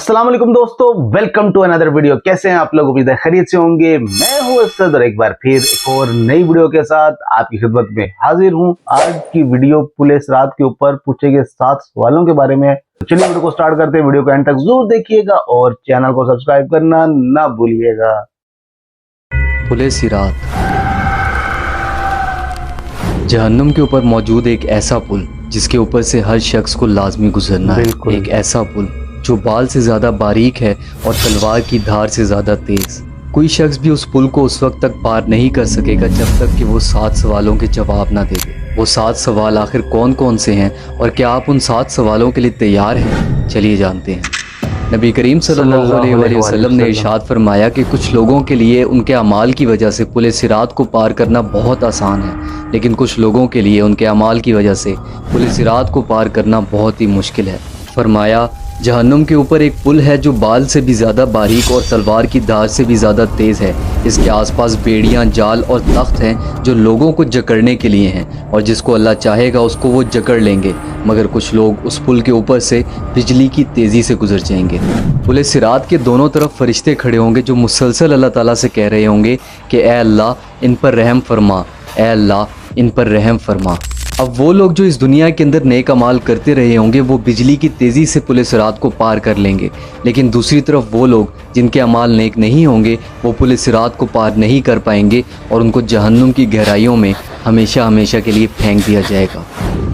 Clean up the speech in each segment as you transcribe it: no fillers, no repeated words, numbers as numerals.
अस्सलाम वालेकुम दोस्तों, वेलकम टू अनदर वीडियो। कैसे हैं आप लोग? उम्मीद है खैरियत से होंगे। मैं हूं असद और एक बार फिर एक और नई वीडियो के साथ आपकी खिदमत में हाजिर हूं। आज की वीडियो पुलिस रात के ऊपर पूछे गए 7 सवालों के बारे में है। चलिए वीडियो को स्टार्ट करते हैं। वीडियो को एंड तक जरूर देखिएगा और चैनल को सब्सक्राइब करना ना भूलिएगा। पुलिस रात। जहन्नुम के ऊपर मौजूद एक ऐसा पुल जिसके ऊपर से हर शख्स को लाजमी गुजरना है। एक ऐसा पुल जो बाल से ज्यादा बारीक है और तलवार की धार से ज्यादा तेज। कोई शख्स भी उस पुल को उस वक्त तक पार नहीं कर सकेगा जब तक कि वो 7 सवालों के जवाब ना दे दे। वो 7 सवाल आखिर कौन कौन से हैं और क्या आप उन 7 सवालों के लिए तैयार हैं? चलिए जानते हैं। नबी करीम सल्लल्लाहु अलैहि वसल्लम ने इरशाद फरमाया कि कुछ लोगों के लिए उनके अमाल की वजह से पुल सिरात को पार करना बहुत आसान है, लेकिन कुछ लोगों के लिए उनके अमाल की वजह से पुल सिरात को पार करना बहुत ही मुश्किल है। फरमाया, जहन्नुम के ऊपर एक पुल है जो बाल से भी ज़्यादा बारीक और तलवार की धार से भी ज़्यादा तेज़ है। इसके आसपास बेड़ियाँ, जाल और तख्त हैं जो लोगों को जकड़ने के लिए हैं, और जिसको अल्लाह चाहेगा उसको वो जकड़ लेंगे, मगर कुछ लोग उस पुल के ऊपर से बिजली की तेज़ी से गुजर जाएंगे। पुल सिरात के दोनों तरफ फरिश्ते खड़े होंगे जो मुसलसल अल्लाह ताला से कह रहे होंगे कि ए अल्लाह इन पर रहम फरमा, ए अल्लाह इन पर रहम फरमा। अब वो लोग जो इस दुनिया के अंदर नेक अमाल करते रहे होंगे वो बिजली की तेज़ी से पुल सिरात को पार कर लेंगे, लेकिन दूसरी तरफ वो लोग जिनके अमाल नेक नहीं होंगे वो पुल सिरात को पार नहीं कर पाएंगे और उनको जहन्नुम की गहराइयों में हमेशा हमेशा के लिए फेंक दिया जाएगा।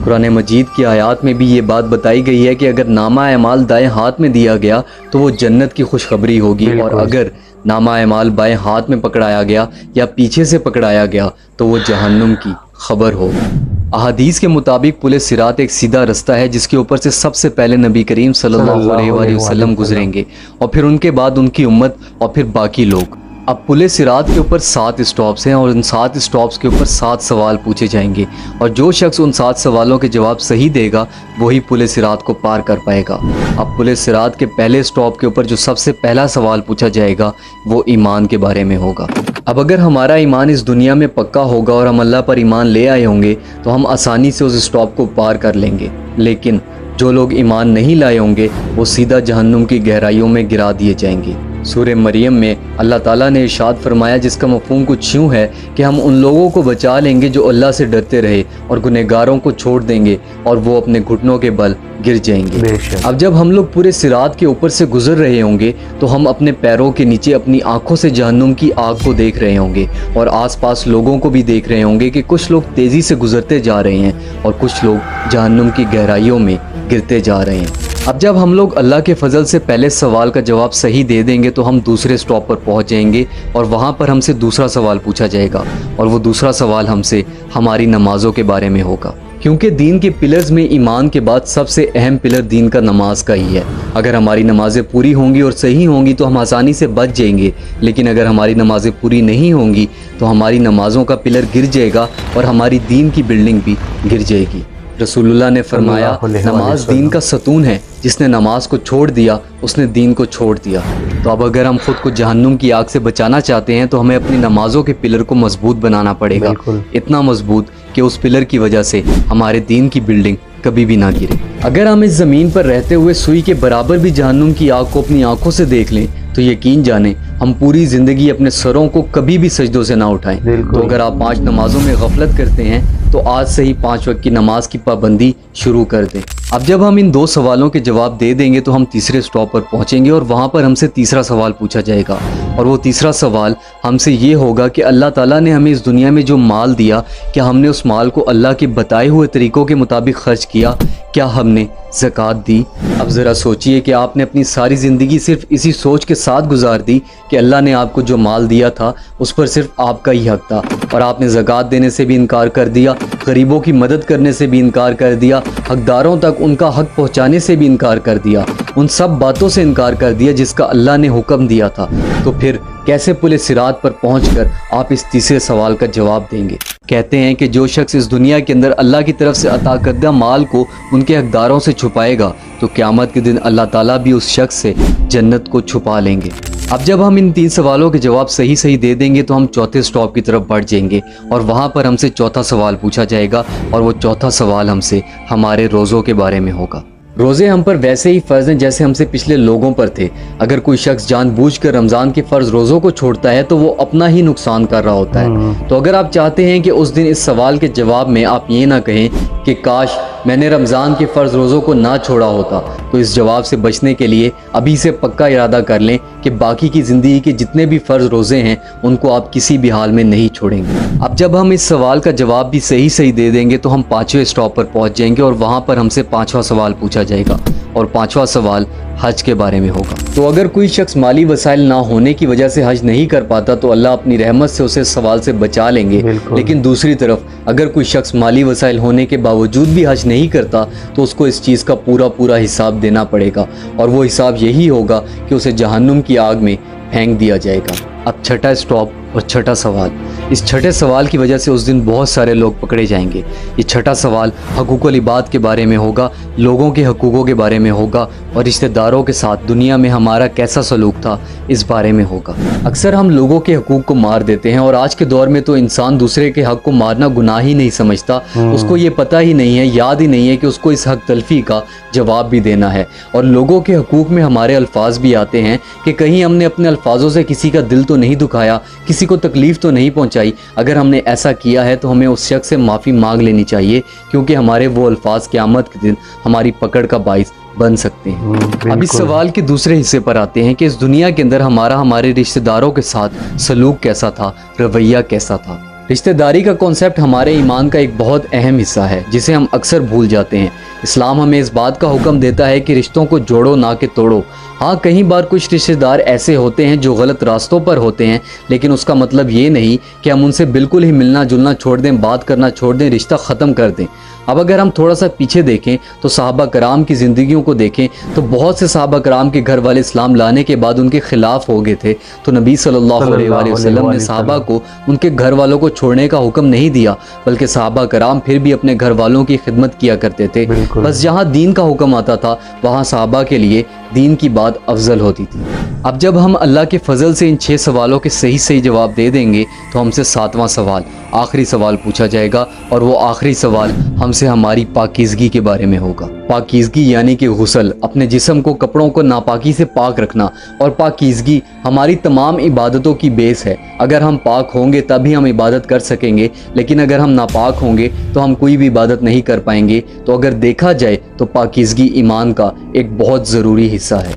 कुरान मजीद की आयत में भी ये बात बताई गई है कि अगर नामा अमाल दाएं हाथ में दिया गया तो वो जन्नत की खुशखबरी होगी, और अगर नामा अमाल बाएं हाथ में पकड़ाया गया या पीछे से पकड़ाया गया तो वो जहन्नुम की खबर होगी। अहादीस के मुताबिक पुल सिरात एक सीधा रास्ता है जिसके ऊपर से सबसे पहले नबी करीम सल्लल्लाहु अलैहि वसल्लम गुजरेंगे और फिर उनके बाद उनकी उम्मत और फिर बाकी लोग। अब पुल सिरात के ऊपर 7 स्टॉप्स हैं और उन 7 स्टॉप्स के ऊपर 7 सवाल पूछे जाएंगे, और जो शख्स उन 7 सवालों के जवाब सही देगा वही पुल सिरात को पार कर पाएगा। अब पुल सिरात के पहले स्टॉप के ऊपर जो सबसे पहला सवाल पूछा जाएगा वो ईमान के बारे में होगा। अब अगर हमारा ईमान इस दुनिया में पक्का होगा और हम अल्लाह पर ईमान ले आए होंगे तो हम आसानी से उस स्टॉप को पार कर लेंगे, लेकिन जो लोग ईमान नहीं लाए होंगे वो सीधा जहन्नुम की गहराइयों में गिरा दिए जाएंगे। सूरह मरियम में अल्लाह ताला ने इरशाद फरमाया, जिसका मफ़हूम कुछ यूँ है कि हम उन लोगों को बचा लेंगे जो अल्लाह से डरते रहे और गुनहगारों को छोड़ देंगे और वो अपने घुटनों के बल गिर जाएंगे। अब जब हम लोग पूरे सिरात के ऊपर से गुजर रहे होंगे तो हम अपने पैरों के नीचे अपनी आंखों से जहन्नुम की आग को देख रहे होंगे और आसपास लोगों को भी देख रहे होंगे कि कुछ लोग तेज़ी से गुजरते जा रहे हैं और कुछ लोग जहन्नुम की गहराइयों में गिरते जा रहे हैं। अब जब हम लोग अल्लाह के फजल से पहले सवाल का जवाब सही दे देंगे तो हम दूसरे स्टॉप पर पहुंच जाएंगे और वहां पर हमसे दूसरा सवाल पूछा जाएगा, और वो दूसरा सवाल हमसे हमारी नमाज़ों के बारे में होगा, क्योंकि दीन के पिलर्स में ईमान के बाद सबसे अहम पिलर दीन का नमाज का ही है। अगर हमारी नमाज़ें पूरी होंगी और सही होंगी तो हम आसानी से बच जाएंगे, लेकिन अगर हमारी नमाज़ें पूरी नहीं होंगी तो हमारी नमाज़ों का पिलर गिर जाएगा और हमारी दीन की बिल्डिंग भी गिर जाएगी। रसूलुल्लाह ने फरमाया, नमाज दीन का सतून है, जिसने नमाज को छोड़ दिया उसने दीन को छोड़ दिया। तो अब अगर हम खुद को जहन्नुम की आग से बचाना चाहते हैं तो हमें अपनी नमाजों के पिलर को मजबूत बनाना पड़ेगा, इतना मजबूत कि उस पिलर की वजह से हमारे दीन की बिल्डिंग कभी भी ना गिरे। अगर हम इस ज़मीन पर रहते हुए सुई के बराबर भी जहन्नुम की आग को अपनी आंखों से देख लें तो यकीन जाने हम पूरी ज़िंदगी अपने सरों को कभी भी सजदों से ना उठाएं। तो अगर आप 5 नमाजों में गफलत करते हैं तो आज से ही 5 वक्त की नमाज की पाबंदी शुरू कर दें। अब जब हम इन 2 सवालों के जवाब दे देंगे तो हम तीसरे स्टॉप पर पहुंचेंगे और वहां पर हमसे तीसरा सवाल पूछा जाएगा, और वो तीसरा सवाल हमसे ये होगा कि अल्लाह ताला ने हमें इस दुनिया में जो माल दिया, क्या हमने उस माल को अल्लाह के बताए हुए तरीकों के मुताबिक खर्च किया? क्या हमने ज़कात दी? अब ज़रा सोचिए कि आपने अपनी सारी ज़िंदगी सिर्फ इसी सोच के साथ गुजार दी कि अल्लाह ने आपको जो माल दिया था उस पर सिर्फ आपका ही हक था, और आपने ज़कात देने से भी इनकार कर दिया, गरीबों की मदद करने से भी इनकार कर दिया, हकदारों तक उनका हक पहुँचाने से भी इनकार कर दिया, उन सब बातों से इनकार कर दिया जिसका अल्लाह ने हुक्म दिया था। तो फिर कैसे पुल सिरात पर पहुंचकर आप इस तीसरे सवाल का जवाब देंगे? कहते हैं कि जो शख्स इस दुनिया के अंदर अल्लाह की तरफ से अता करदा माल को उनके हकदारों से छुपाएगा तो क़यामत के दिन अल्लाह ताला भी उस शख्स से जन्नत को छुपा लेंगे। अब जब हम इन 3 सवालों के जवाब सही दे देंगे तो हम चौथे स्टॉप की तरफ बढ़ जाएंगे और वहाँ पर हमसे चौथा सवाल पूछा जाएगा, और वो चौथा सवाल हमसे हमारे रोज़ों के बारे में होगा। रोजे हम पर वैसे ही फर्ज हैं जैसे हमसे पिछले लोगों पर थे। अगर कोई शख्स जानबूझकर रमजान के फर्ज रोजों को छोड़ता है तो वो अपना ही नुकसान कर रहा होता है। तो अगर आप चाहते हैं कि उस दिन इस सवाल के जवाब में आप ये ना कहें कि काश मैंने रमजान के फर्ज रोजों को ना छोड़ा होता, तो इस जवाब से बचने के लिए अभी से पक्का इरादा कर लें कि बाकी की जिंदगी के जितने भी फर्ज रोजे हैं उनको आप किसी भी हाल में नहीं छोड़ेंगे। अब जब हम इस सवाल का जवाब भी सही सही दे देंगे तो हम 5वें स्टॉप पर पहुंच जाएंगे और वहां पर हमसे 5वां सवाल पूछा जाएगा और 5वां सवाल हज के बारे में होगा। तो अगर कोई शख्स माली वसाइल ना होने की वजह से हज नहीं कर पाता तो अल्लाह अपनी रहमत से उसे सवाल से बचा लेंगे। लेकिन दूसरी तरफ अगर कोई शख्स माली वसाइल होने के बावजूद भी हज नहीं करता तो उसको इस चीज़ का पूरा हिसाब देना पड़ेगा और वो हिसाब यही होगा कि उसे जहन्नुम की आग में फेंक दिया जाएगा। अब छठा स्टॉप और छठा सवाल। इस छठे सवाल की वजह से उस दिन बहुत सारे लोग पकड़े जाएंगे। ये छठा सवाल हकूकुल इबाद के बारे में होगा, लोगों के हकूकों के बारे में होगा और रिश्तेदारों के साथ दुनिया में हमारा कैसा सलूक था इस बारे में होगा। अक्सर हम लोगों के हकूक को मार देते हैं और आज के दौर में तो इंसान दूसरे के हक को मारना गुनाह ही नहीं समझता। उसको ये पता ही नहीं है, याद ही नहीं है कि उसको इस हक तलफी का जवाब भी देना है। और लोगों के हकूक में हमारे अल्फाज भी आते हैं कि कहीं हमने अपने अल्फाजों से किसी का दिल तो नहीं दुखाया, किसी को तकलीफ तो नहीं पहुंचाई। अगर हमने ऐसा किया है तो हमें उस शख्स से माफ़ी मांग लेनी चाहिए, क्योंकि हमारे वो अल्फाज क़यामत के दिन हमारी पकड़ का बाइस बन सकते हैं। अब इस सवाल के दूसरे हिस्से पर आते हैं कि इस दुनिया के अंदर हमारे रिश्तेदारों के साथ सलूक कैसा था, रवैया कैसा था। रिश्तेदारी का कॉन्सेप्ट हमारे ईमान का एक बहुत अहम हिस्सा है जिसे हम अक्सर भूल जाते हैं। इस्लाम हमें इस बात का हुक्म देता है कि रिश्तों को जोड़ो ना कि तोड़ो। हाँ, कई बार कुछ रिश्तेदार ऐसे होते हैं जो गलत रास्तों पर होते हैं, लेकिन उसका मतलब ये नहीं कि हम उनसे बिल्कुल ही मिलना जुलना छोड़ दें, बात करना छोड़ दें, रिश्ता ख़त्म कर दें। अब अगर हम थोड़ा सा पीछे देखें तो सहाबा कराम की ज़िंदगियों को देखें तो बहुत से सहाबा कराम के घर वाले इस्लाम लाने के बाद उनके खिलाफ हो गए थे। तो नबी सल्लल्लाहु अलैहि वसल्लम ने सहाबा को उनके घर वालों को छोड़ने का हुक्म नहीं दिया, बल्कि सहाबा कराम फिर भी अपने घर वालों की खिदमत किया करते थे। बस जहाँ दीन का हुक्म आता था वहाँ सहाबा के लिए दीन की बात अफजल होती थी। अब जब हम अल्लाह के फजल से इन 6 सवालों के सही सही जवाब दे देंगे तो हमसे 7वां सवाल, आखिरी सवाल पूछा जाएगा और वो आखिरी सवाल हमसे हमारी पाकीज़गी के बारे में होगा। पाकीज़गी यानी कि गुस्ल, अपने जिस्म को कपड़ों को नापाकी से पाक रखना। और पाकीज़गी हमारी तमाम इबादतों की बेस है। अगर हम पाक होंगे तभी हम इबादत कर सकेंगे, लेकिन अगर हम नापाक होंगे तो हम कोई भी इबादत नहीं कर पाएंगे। तो अगर देखा जाए तो पाकीज़गी ईमान का एक बहुत ज़रूरी हिस्सा है।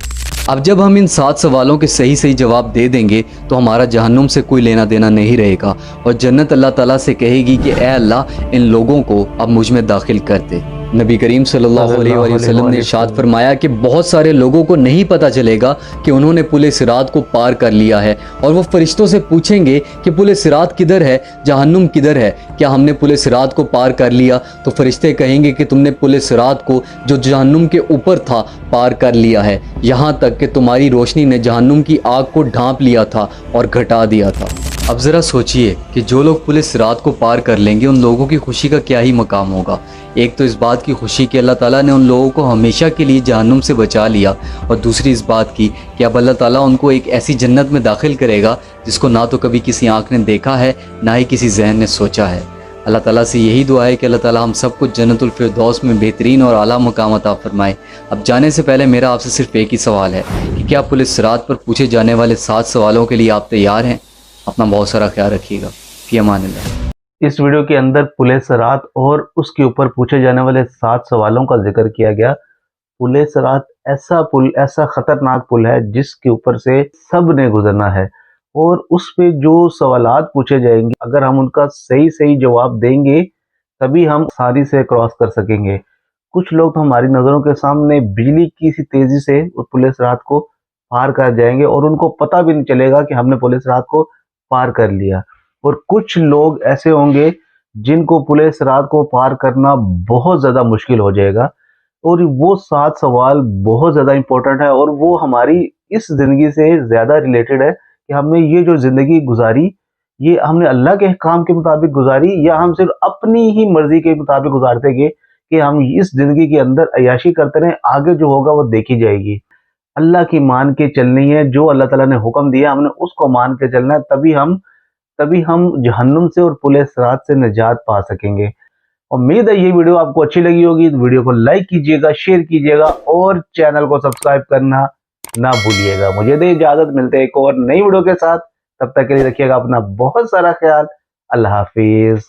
अब जब हम इन 7 सवालों के सही सही जवाब दे देंगे तो हमारा जहन्नुम से कोई लेना देना नहीं रहेगा और जन्नत अल्लाह ताला से कहेगी कि ए अल्लाह, इन लोगों को अब मुझ में दाखिल कर दे। नबी करीम सल्लल्लाहु अलैहि वसल्लम ने इरशाद फरमाया कि बहुत सारे लोगों को नहीं पता चलेगा कि उन्होंने पुल सिरात को पार कर लिया है और वो फरिश्तों से पूछेंगे कि पुल सिरात किधर है, जहन्नुम किधर है, क्या हमने पुल सिरात को पार कर लिया? तो फरिश्ते कहेंगे कि तुमने पुल सिरात को जो जहन्नुम के ऊपर था पार कर लिया है, यहाँ तक कि तुम्हारी रोशनी ने जहन्नुम की आग को ढांप लिया था और घटा दिया था। अब ज़रा सोचिए कि जो लोग पुल सिरात को पार कर लेंगे उन लोगों की खुशी का क्या ही मकाम होगा। एक तो इस बात की खुशी कि अल्लाह ताला ने उन लोगों को हमेशा के लिए जहन्नुम से बचा लिया, और दूसरी इस बात की कि अब अल्लाह ताला उनको एक ऐसी जन्नत में दाखिल करेगा जिसको ना तो कभी किसी आँख ने देखा है, ना ही किसी जहन ने सोचा है। अल्लाह ताला से यही दुआ है कि अल्लाह ताला हम सबको जन्नतुल फिरदौस में बेहतरीन और आला मकाम अता फरमाए। अब जाने से पहले मेरा आपसे सिर्फ एक ही सवाल है कि क्या पुल सिरात पर पूछे जाने वाले 7 सवालों के लिए आप तैयार हैं? अपना बहुत सारा ख्याल रखिएगा। फी अमानिल्लाह। इस वीडियो के अंदर पुल सिरात और उसके ऊपर पूछे जाने वाले 7 सवालों का जिक्र किया गया। पुल सिरात ऐसा पुल, ऐसा खतरनाक पुल है जिसके ऊपर से सब ने गुजरना है, और उस पे जो सवालात पूछे जाएंगे अगर हम उनका सही सही जवाब देंगे तभी हम आसानी से क्रॉस कर सकेंगे। कुछ लोग तो हमारी नज़रों के सामने बिजली की सी तेजी से उस पुल सिरात को पार कर जाएंगे और उनको पता भी नहीं चलेगा कि हमने पुल सिरात को पार कर लिया। और कुछ लोग ऐसे होंगे जिनको पुल सिरात को पार करना बहुत ज़्यादा मुश्किल हो जाएगा। और वो 7 सवाल बहुत ज़्यादा इंपॉर्टेंट है और वो हमारी इस ज़िंदगी से ज़्यादा रिलेटेड है कि हमने ये जो ज़िंदगी गुजारी ये हमने अल्लाह के काम के मुताबिक गुजारी या हम सिर्फ अपनी ही मर्जी के मुताबिक गुजारते गए कि हम इस ज़िंदगी के अंदर अय्याशी करते रहें, आगे जो होगा वो देखी जाएगी। अल्लाह की मान के चलनी है, जो अल्लाह ताला ने हुक्म दिया हमने उसको मान के चलना है, तभी हम जहन्नुम से और पुल सिरात से निजात पा सकेंगे। उम्मीद है ये वीडियो आपको अच्छी लगी होगी, तो वीडियो को लाइक कीजिएगा, शेयर कीजिएगा और चैनल को सब्सक्राइब करना ना भूलिएगा। मुझे दे इजाजत, मिलते हैं एक और नई वीडियो के साथ। तब तक के लिए रखिएगा अपना बहुत सारा ख्याल। अल्लाह हाफिज।